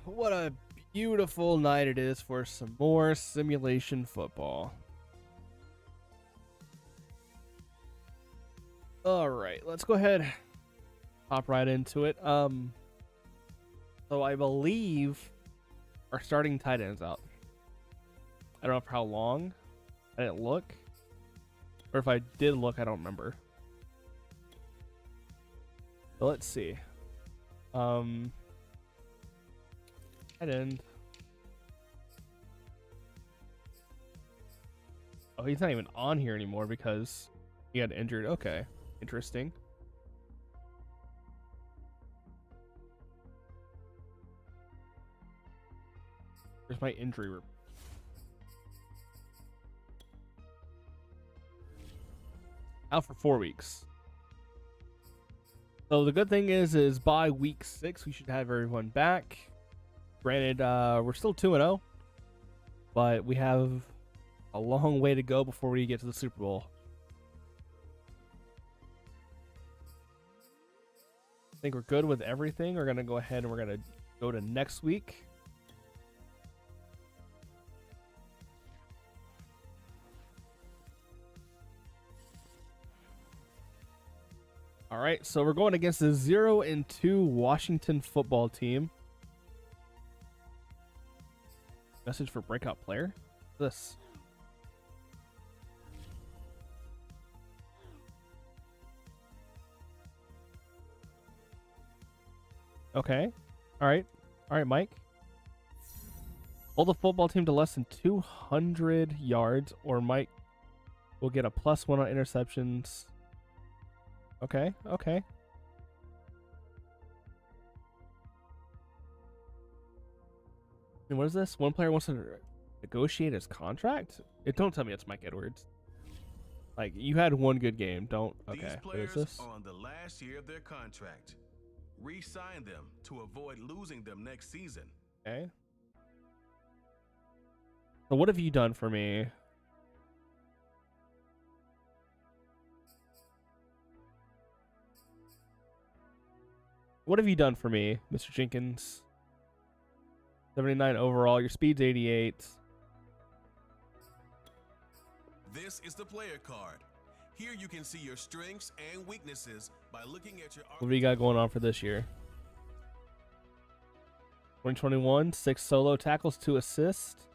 What a beautiful night it is for some more simulation football. All right, let's go ahead, hop right into it. So I believe our starting tight end's out. I don't know for how long. I didn't look, or if I did look, I don't remember. So let's see. Tight end. Oh, he's not even on here anymore because he got injured. Okay, interesting. Here's my injury report. Out for 4 weeks. So the good thing is by week 6 we should have everyone back. Granted, we're still 2-0, but we have a long way to go before we get to the Super Bowl. I think we're good with everything. We're gonna go ahead and we're gonna go to next week. All right, so we're going against the 0-2 Washington football team. Message for breakout player. This. Okay. All right, Mike. Hold the football team to less than 200 yards, or Mike will get a +1 on interceptions. Okay. And what is this? One player wants to negotiate his contract? Don't tell me it's Mike Edwards. Like, you had one good game. Don't. Okay. These What is players this? are on the last year of their contract. Re-sign them to avoid losing them next season. Okay. So what have you done for me? What have you done for me, Mr. Jenkins? 79 overall. Your speed's 88. This is the player card. Here you can see your strengths and weaknesses by looking at your... What do you got going on for this year? 2021, 6 solo tackles, 2 assists.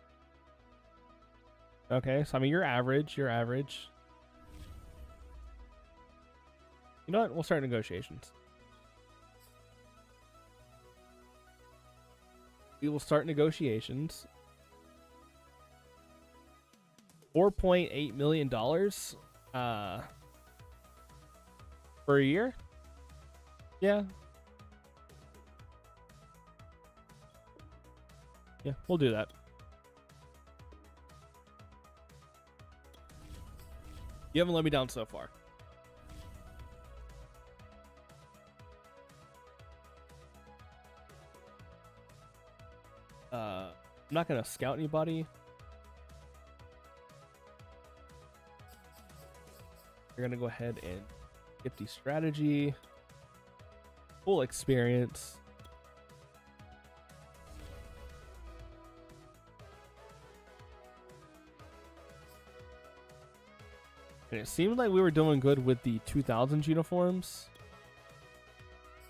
Okay, so I mean, you're average. You're average. You know what? We'll start negotiations. We will start negotiations. $4.8 million for a year. Yeah, we'll do that. You haven't let me down so far. I'm not gonna scout anybody. We're gonna go ahead and get the strategy, full experience. And it seemed like we were doing good with the 2000s uniforms.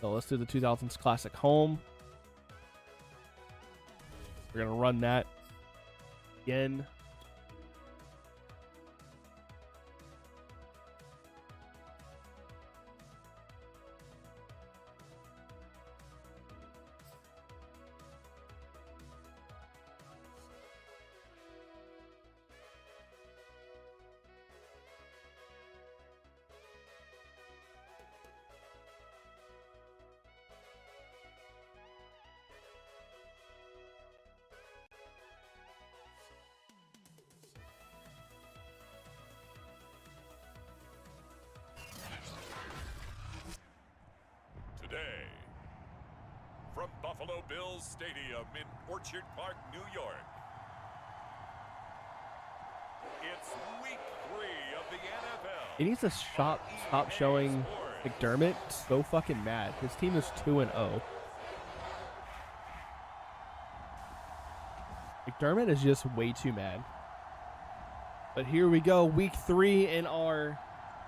So let's do the 2000s Classic Home. We're going to run that again. Today, from Buffalo Bills Stadium in Orchard Park, New York, it's week 3 of the NFL. He needs to stop showing McDermott so fucking mad. His team is 2-0. McDermott is just way too mad. But here we go, week 3 in our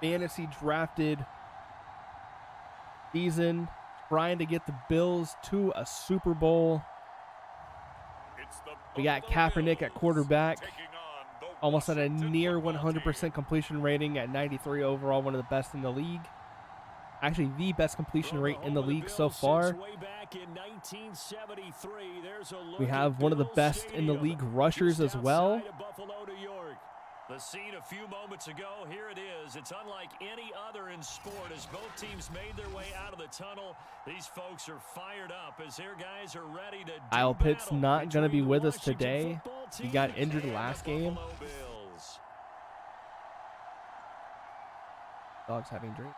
fantasy drafted season, trying to get the Bills to a Super Bowl. We got Kaepernick at quarterback, almost at a near 100% completion rating at 93 overall, one of the best in the league. Actually, the best completion rate in the league so far. We have one of the best in the league rushers as well. The scene a few moments ago, here it is. It's unlike any other in sport as both teams made their way out of the tunnel. These folks are fired up as their guys are ready to do Kyle Pitts battle not going to be between with the us today. Washington football He team got injured and last the game. Buffalo Bills. Dogs having a drink.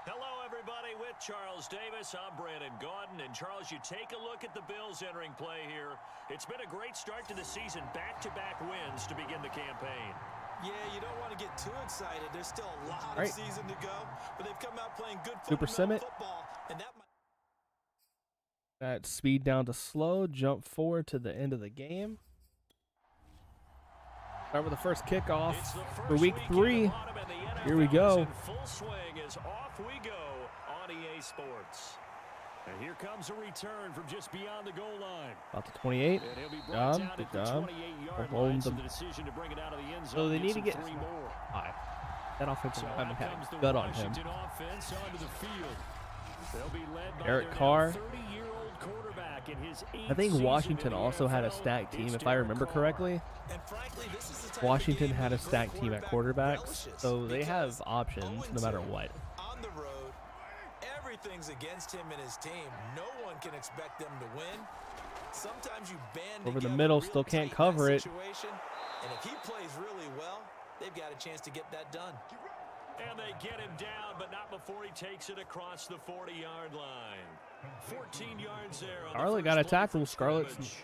Hello, everybody. With Charles Davis, I'm Brandon Gaudin. And, Charles, you take a look at the Bills entering play here. It's been a great start to the season. Back-to-back wins to begin the campaign. Yeah, you don't want to get too excited. There's still a lot of season to go. But they've come out playing good football. And that That speed down to slow. Jump forward to the end of the game. Start with the first kickoff for week 3. Here we go. Full swing as off we go on EA Sports. And here comes a return from just beyond the goal line. About the 28. Good job. So they need to get 5. That offensive lineman had a gut on him. Eric Carr. I think Washington also had a stacked team, if I remember correctly. Washington had a stacked team at quarterbacks, so they have options no matter what. on the road, everything's against him and his team. No one can expect them to win. Sometimes you band Over the together middle, real still can't tight in cover that it. situation, and if he plays really well, they've got a chance to get that done. And they get him down, but not before he takes it across the 40-yard line. 14 yards there. Scarlett got a tackle. Scarlett's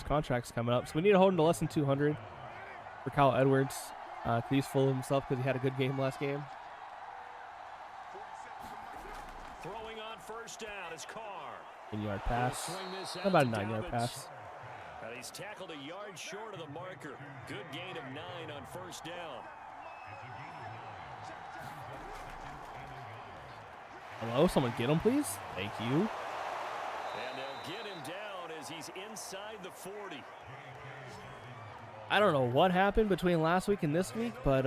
contract's coming up, so we need to hold him to less than 200 for Kyle Edwards. He's full of himself because he had a good game last game. Throwing on first down is Carr. 10-yard pass. About a 9-yard pass. And he's tackled a yard short of the marker. Good gain of 9 on first down. Hello, someone get him, please. Thank you. And they'll get him down as he's inside the 40. I don't know what happened between last week and this week, but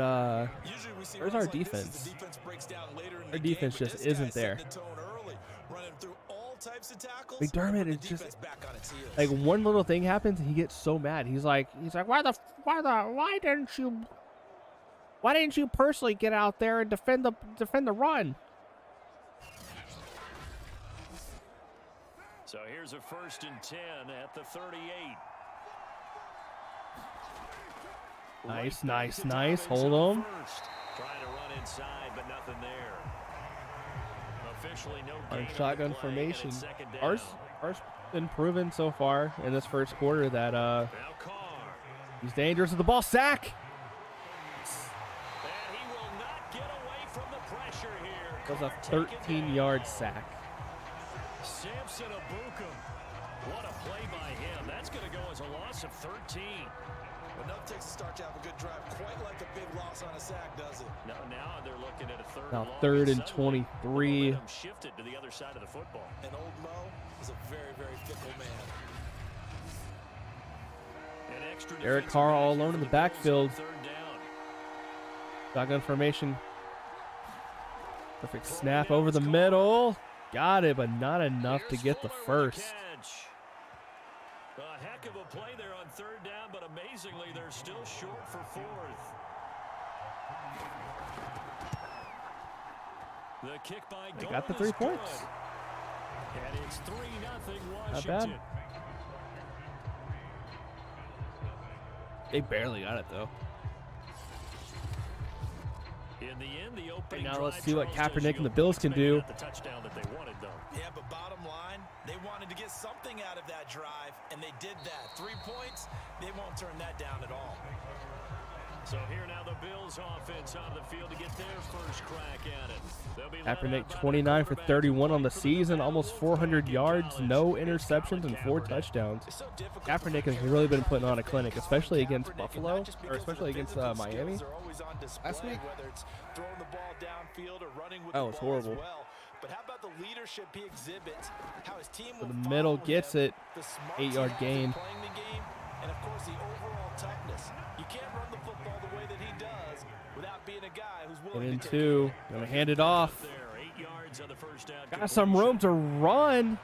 where's our defense? Our defense just isn't there. McDermott is just like one little thing happens and he gets so mad. He's like, why didn't you personally get out there and defend the run? So here's a 1st and 10 at the 38. Nice. Hold him. Trying to run inside, but nothing there. Officially no gain. Shotgun formation. Ours been proven so far in this first quarter that he's dangerous with the ball. Sack. And he will not get away from the pressure here. That was a 13-yard sack. Samson Abukum. What a play by him. That's going to go as a loss of 13. But enough takes to start to have a good drive, quite like a big loss on a sack, does it? Now they're looking at a third. Now 3rd and 23. Shifted to the other side of the football. And old Mo is a very, very fickle man. Eric Carr all alone in the backfield. Shotgun formation. Perfect snap over the middle. Got it, but not enough to get the first. A heck of a play there on 3rd down, but amazingly, they're still short for 4th. The kick by They got the 3 points. And it's 3-0 Washington. Not bad. They barely got it, though. In the end, the opening Now let's drive, see what Charles, Kaepernick and the Bills can do. the touchdown that they wanted, though. Yeah, but bottom line, they wanted to get something out of that drive, and they did that. 3 points, they won't turn that down at all. So here now the Bills offense on the field to get their first crack at it. They'll be led Kaepernick out by 29 for quarterback 31 on the who season, played almost quarterback 400 in yards, college. no It's interceptions, Colin and 4 Kaepernick. touchdowns. It's so difficult Kaepernick for has really been players putting on a to clinic, defend especially against Kaepernick, and Buffalo, not just or because of especially the against physical Miami. skills are always on display, last week. whether it's throwing the ball downfield or running with That the was ball as horrible. well. But how about the leadership he exhibits? How his team So will the middle follow gets him, it, the smarts 8-yard he has in gain. playing the game, and of course the overall toughness. You can't run the football the way that he does without being a guy who's Get willing in to take two, it. gonna hand it off. There, 8 yards on the first down Got some room to run.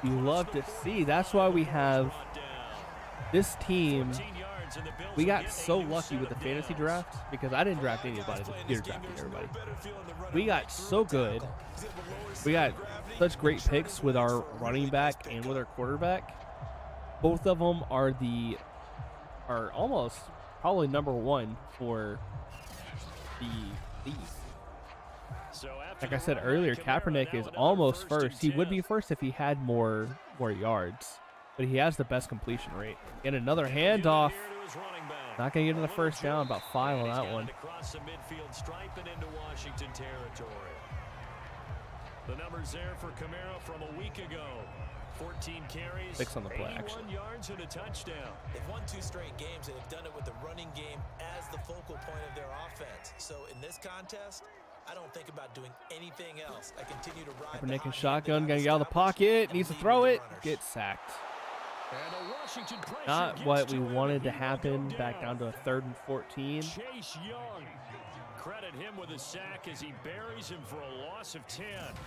You love to see. That's why we have this team. We got so lucky with the fantasy draft because I didn't draft anybody. The computer drafted everybody. We got so good. We got such great picks with our running back and with our quarterback. Both of them are almost probably number one for the league. Like I said earlier, Kaepernick is almost first. He would be first if he had more yards, but he has the best completion rate. And another handoff. Not going to get to the first down, about 5 on that one. Across the midfield stripe and into Washington territory. The numbers there for Kamara from a week ago. 14 carries, 6 on the play, 81 actually. yards and a touchdown. They've won 2 straight games, and they've done it with the running game as the focal point of their offense. So in this contest, I don't think about doing anything else. I continue to ride Kaepernick the and hot shotgun, hand going to that get out of the I've established pocket. and Needs to lead throw with it. the runners. Get sacked. And a Washington pressure Not gets what to we him, wanted and to he will happen. go Back down to a 3rd and 14. Chase Young. Credit him with a sack as he buries him for a loss of 10.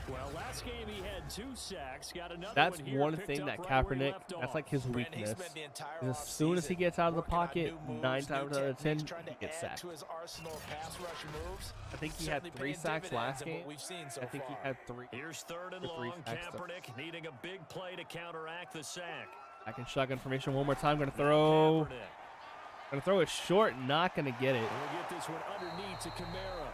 Well, last game he had 2 sacks. Got another That's one here, one picked thing up that right where he Kaepernick, left that's off. like his Brandon, he's weakness. spent the entire Is as soon as he offseason gets out of the working on pocket, new moves, 9 new times out of 10, techniques, trying to he gets add sacked. to his arsenal of pass rush moves. I think he Certainly had 3 paying sacks dividends last in what game. we've seen so I think he far. had 3. Here's 3rd and The 3 long. sacks, though. Kaepernick needing a big play to counteract the sack. I can shotgun formation one more time. Going to throw. Kaepernick. Going to throw it short. Not going to get it. We'll get this one underneath to Kamara.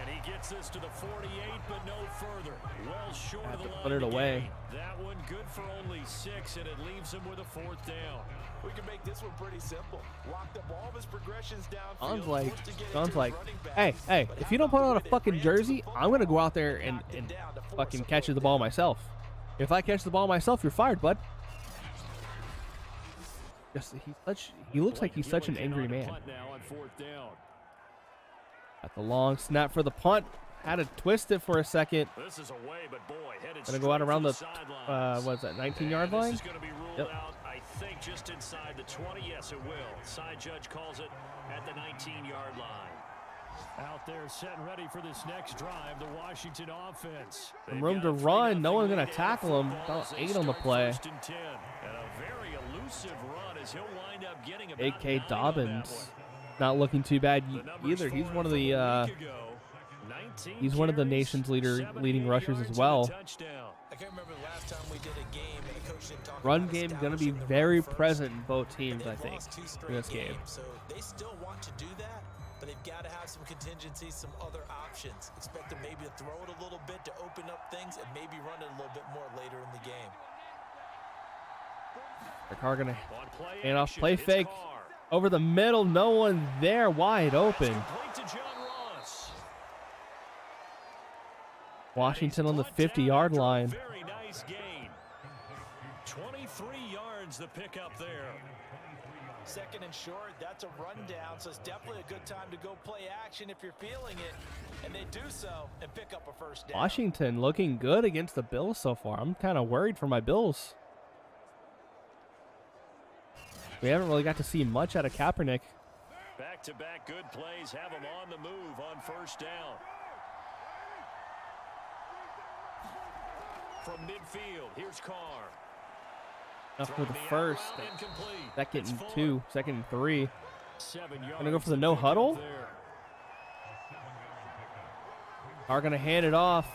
And he gets this to the 48, but no further. Well short Have of the to line put it to away. gain. That one good for only 6, and it leaves him with a 4th down. We can make this one pretty simple. Locked up all of his progressions downfield. Sounds like, forced to get it to his running back. hey, But if how you don't about put the on a way they fucking ran to jersey, the I'm going to go football out there and knocked it down to force fucking a catch the fourth ball down. myself. If I catch the ball myself, you're fired, bud. Just, he looks like he's such an angry man. Now on 4th down. At the long snap for the punt. Had to twist it for a second. This is away, but boy, headed Gonna go out straight around for the, sidelines. what is that, 19-yard And line? This is going to be ruled Yep. out, I think, just inside the 20. Yes, it will. Side judge calls it at the 19-yard line. Out there, set and ready for this next drive, the Washington offense. Some room to run. No one's gonna tackle him. About 8 on the play. 1st and 10. And a very elusive run as he'll wind up getting about A.K. 9 on that Dobbins. one. Not looking too bad The numbers either. He's for one of him the from a week ago. 19 he's one of the carries, nation's leading 78 rushers yards as and a well. touchdown. I can't remember the last time we did a game and the coach didn't talk Run about game going to be establishing the very run first. present in both teams, They've I think, lost 2 straight in this game. games, so they still want to do that, but they've got to have some contingencies, some other options. Expect them maybe to throw it a little bit to open up things and maybe run it a little bit more later in the game. The car going to On play hand off, action, play it's fake. Carr. Over the middle. No one there. Wide open. Complete to John Ross. Washington on the He's brought down 50-yard after a line. Very nice gain. 23 yards the pickup there. 2nd and short, that's a rundown, so it's definitely a good time to go play action if you're feeling it, and they do so and pick up a 1st down. Washington looking good against the Bills so far. I'm kind of worried for my Bills. We haven't really got to see much out of Kaepernick. Back-to-back good plays have him on the move on 1st down. From midfield, here's Carr. Enough for the Throwing first. out route incomplete. 2nd It's and Fuller. 2. 2nd and 3. 7 yards. Gonna go for the to no pick up huddle? there. Are going to hand it off.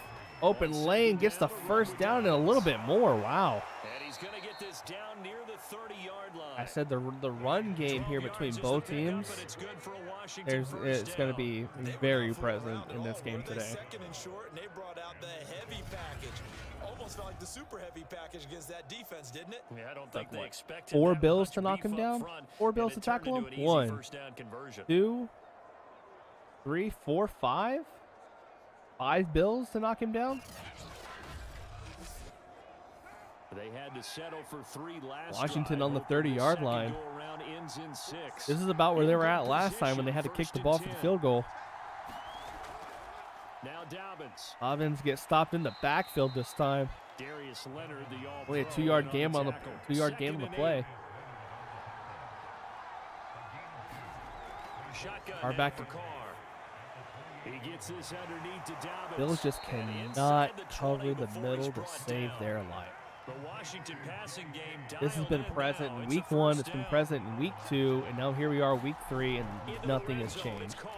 Open lane, gets the 1st down and a little bit more. Wow. And he's going to get this down near the 30-yard line. I said the run game here 12 between yards is both the pickup, teams. but it's good for a Washington first It's going to down. be They very went out for a present route in at this all, game were they? today. 2nd and short, and they brought out the heavy package. Almost almost felt like the super heavy package against that defense, didn't it? Yeah, I don't think they expected 4 that Bills much to knock beef him up down? front, 4 Bills and to it turned tackle into him? an easy 1, first down conversion. 2, 3, 4, 5? 5 Bills to knock him down? They had to settle for 3 last Washington drive, on the hoping 30-yard second line. go-around ends in 6. This is about where they were In at good last time when they had to position, kick the first ball and for the 10. field goal. Now Dobbins. Dobbins gets stopped in the backfield this time. Darius Leonard, the all Only a 2-yard gain on the tackle. 2-yard gain on the Second and play. 8. Shotgun Our now back for Carr. He gets this underneath to Dobbins. Bills just And cannot inside the 20 cover the before middle he's to brought save down. their life. The Washington passing game This has been dialed in present now. in It's a week 1, first it's been down. present in week 2, and now here we are week 3, and Into the nothing red has zone, changed. it's Carr.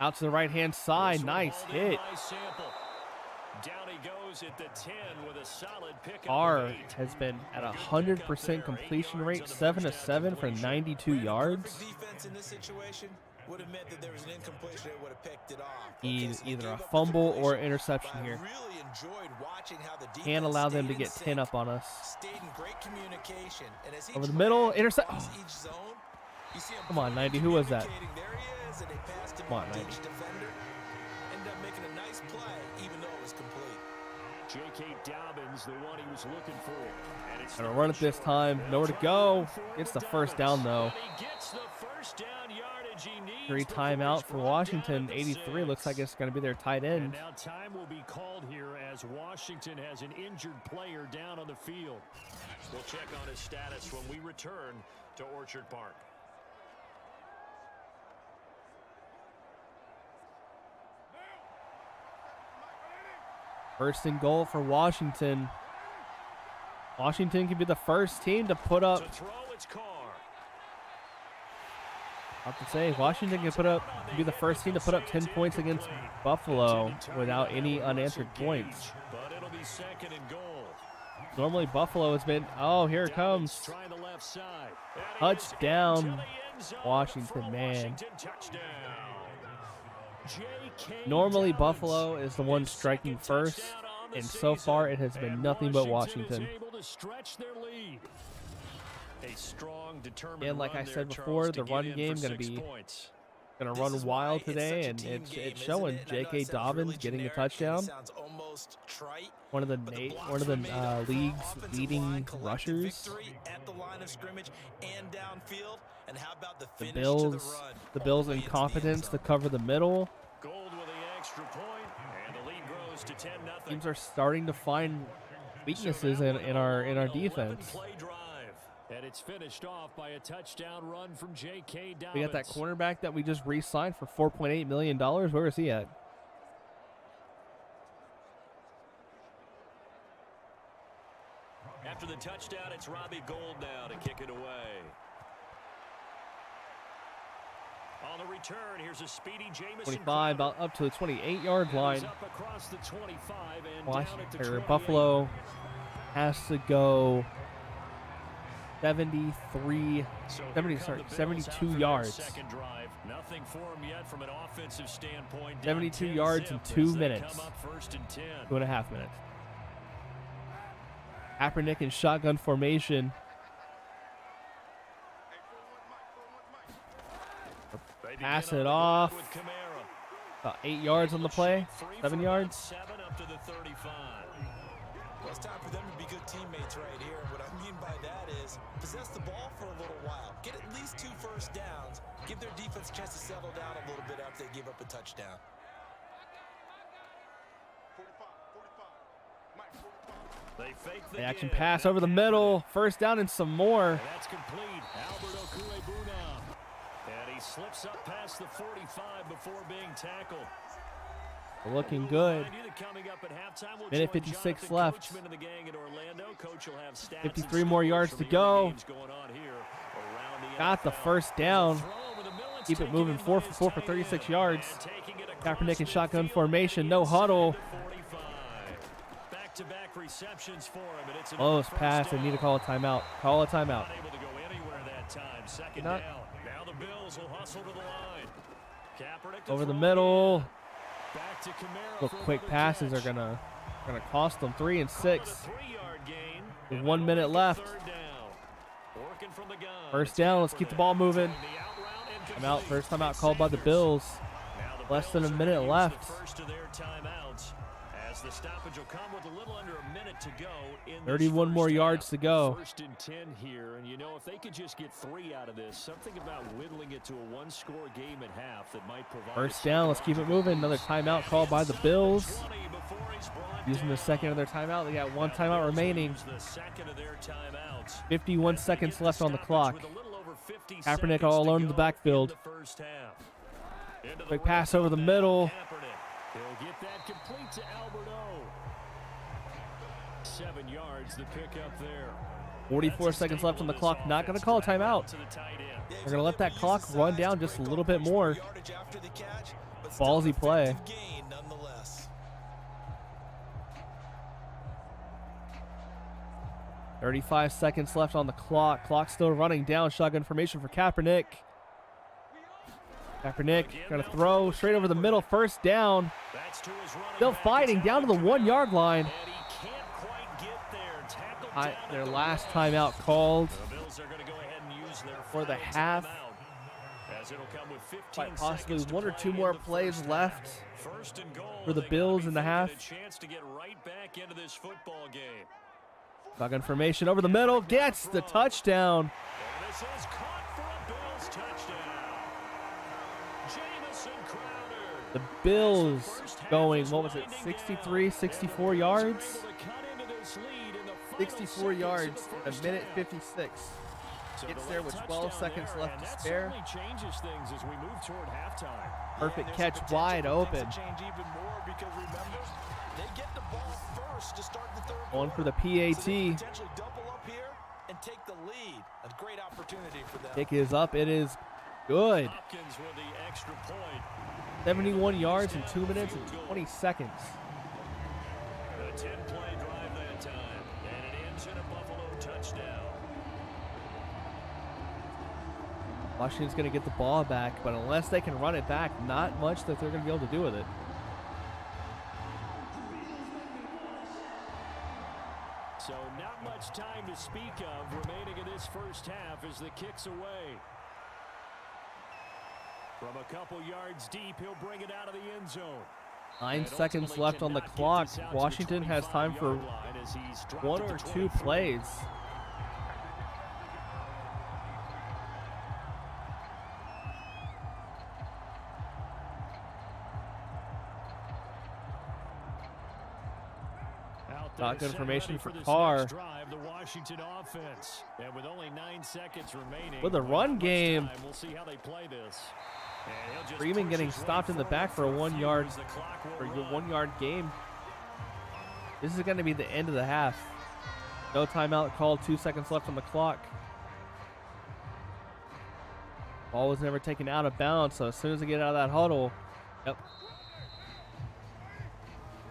Out to the right-hand side, This one nice hauled in hit. by Sample. Down he goes at the 10 with a solid pickup. R of 8. has been at a Good pickup 100% there. 8 completion yards rate, on the 7 to first down 7 for completion. 92 Ran a yards. perfect defense in this situation would have meant that there was an incompletion that would have picked it off. Needs so they either gave a up the fumble or completion, interception but I here. really enjoyed watching how the Can't defense allow them to stayed in get 10 sync, up on us. stayed in great communication, and as Over each the middle, ran intercept. across each zone, you see 'em Come on, clearly 90, who was that? communicating, there he is, and they passed him Come on, in 90. ditch defender. Ended up making a nice play, even though it was complete. J.K. Dobbins, the one he was looking for. And it's Gonna run it this time. Nowhere to go. Gets the first down, though. But he gets the first down yardage he needs 3 before timeout he's for brought Washington. down at the 83 looks 6. like it's going to be their tight And end. now time will be called here as Washington has an injured player down on the field. We'll check on his status when we return to Orchard Park. First and goal for Washington. Washington could be the first team to put up. To throw, it's Carr. I have to say, Washington could be the first team to put up 10 points against Buffalo without any unanswered points. But it'll be second and goal. Normally Buffalo has been, oh, here it comes. Trying the left side. Touchdown, Into the end zone Washington, for a man. Washington touchdown. J.K. Normally Dobbins, Buffalo is the one his striking second first, touchdown on the and so far it season. has been And nothing but is Washington. able to stretch their lead. A strong, determined And like run I there, said Charles, before, to the get run in game for going to 6 be points. going to This run is wild why it's today, such a and team it's game, isn't showing. it? And I know J.K. it sounds Dobbins really getting a generic and it touchdown. sounds almost trite, One of the but the blocks one of were the made up for. league's Offensive leading line collected rushers. victory at the line of scrimmage and downfield. And how about the The finish to Bills, the run? the all Bills' way into the end incompetence to zone? cover the middle. Gold with the extra point, and the lead grows to 10-0. Teams are starting to find weaknesses in our defense. Play drive, and it's finished off by a touchdown run from J.K. Dobbins. We got that cornerback that we just re-signed for $4.8 million. Where is he at? After the touchdown, it's Robbie Gould now to kick it away. On the return, here's a speedy Jamison 25, Crowder. about up to the 28-yard line. Goes up across the 25 and down at the 28. Buffalo has to go 72 yards. Second drive. Nothing for him yet from an offensive standpoint. 72 yards in 2 minutes. Come up first and 10. 2.5 minutes. Kaepernick in shotgun formation. They Pass begin it on off. the ground with Kamara. About 8 yards on the play. 7 yards. 7 up to the 35. Well, it's time for them to be good teammates right here. And what I mean by that is possess the ball for a little while. Get at least 2 first downs. Give their defense a chance to settle down a little bit after they give up a touchdown. They fake the The action give. pass over the middle. First down and some more. And that's complete. Albert Okwuegbunam. And he slips up past the 45 before being tackled. Looking good. Coming up at halftime, we'll Minute join 56 Jonathan left. Coachman of the gang in Orlando. Coach will have stats 53 and more scores yards from to the go. games going on here around the Got the NFL. first down. Throw over the middle, it's Keep it taken moving. in 4 by for his 4 for tight 36 end. yards. And taking it across Kaepernick in shotgun midfield, formation. No inside huddle. the 45. Back-to-back receptions for him, and it's another Close first pass. They down. need to call a timeout. Call a timeout. Not able to go anywhere that time. Second Not- down. Now the Bills will hustle to the line. Kaepernick to Over the throw middle. Back to Kamara Little for quick another passes catch. are gonna cost them 3 and 6. Call it a 3-yard gain, With and 1 that'll minute make it left. third down. Working from the gun. First It's down. Let's keep the ball Kaepernick moving. throwing the out route and I'm out. complete. First time out It's called by the Sanders. Bills. Now the Less than a Bills are minute gonna use left. the first of their timeouts, as the stoppage will come with a little under a minute to go in this 31 more first yards half. to go. 1st and 10 here, and you know, if they could just get 3 out of this, something about whittling it to a one-score game at half that might provide. First down. Let's keep it moving. Another timeout called by the Bills. 20 before he's brought Using the down. second of their timeout. They got one Now, timeout Bills will remaining. use the second of their timeouts. 51 As they seconds get the left on the stoppage clock. with a little over 50 Kaepernick seconds all to alone in the go backfield. in the first half. Into the Quick red pass over the zone middle. now, Kaepernick. He'll get that complete to Albert O. 7 yards, the pickup there. 44 seconds left on the clock. Not going to call a timeout. To the tight end. They're going to let that clock run down just a little bit more. Ballsy play. 35 seconds left on the clock. Clock still running down. Shotgun formation for Kaepernick. Kaepernick going to throw straight over the middle. First down. That's to his running Still back. fighting It's down to the Alvin 1 yard Kamara, line. and he can't quite get there. Tackled down at Their the last one. timeout called. The Bills are going to go ahead and use their For the final half. timeout, as it'll come with 15 Quite possibly seconds to 1 or play 2 in more the plays first left half. First and goal, for the they gotta Bills be in the thinking half. A chance to get right back into this football game. Shotgun formation over the middle. Gets the touchdown. And this is caught for a Bills touchdown. Jamison Crowder. The Bills going, what was it, 63, 64 yards? 64 yards in a minute 56. Gets there with 12 seconds left to spare. Changes things as we move toward halftime. Perfect catch wide open. Change even more because remember, they get the ball first to start the third Going for the quarter. So they PAT. can potentially double up here and take the lead. A great opportunity for them. Kick is up. It is good. Hopkins with the extra point. 71 yards in 2 minutes and 20 seconds. A 10-play drive that time, and it ends in a Buffalo touchdown. Washington's going to get the ball back, but unless they can run it back, not much that they're going to be able to do with it. So not much time to speak of remaining in this first half as the kick's away. From a couple yards deep, he'll bring it out of the end zone. 9 And seconds ultimately left on the cannot get clock. this out to the Washington has time for 25-yard line as he's dropped 1 at the or 2 24. plays. Out there, Shotgun set formation ready for this Carr. next drive, the Washington offense. And with only 9 seconds remaining, With a not run much game. time, we'll see how they play this. And he'll just Freeman push getting his way stopped in the back for a forward 1 few yard as the clock will for your run. 1 yard game. This is going to be the end of the half. No timeout called. 2 seconds left on the clock. Ball was never taken out of bounds, so as soon as they get out of that huddle, yep.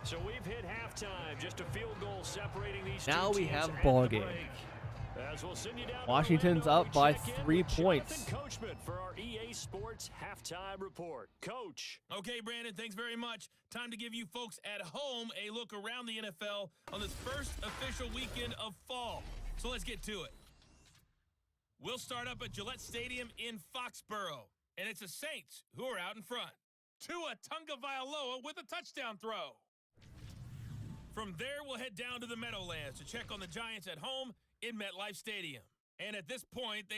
So we've hit halftime. Just a field goal separating these Now two we teams have at ball the game. break. As we'll send you down to Washington's Orlando, up by we check in 3 with points. Jonathan Coachman for our EA Sports halftime report. Coach. Okay, Brandon, thanks very much. Time to give you folks at home a look around the NFL on this first official weekend of fall. So let's get to it. We'll start up at Gillette Stadium in Foxborough, and it's the Saints who are out in front. Tua Tagovailoa with a touchdown throw. From there, we'll head down to the Meadowlands to check on the Giants at home in MetLife Stadium. And at this point, they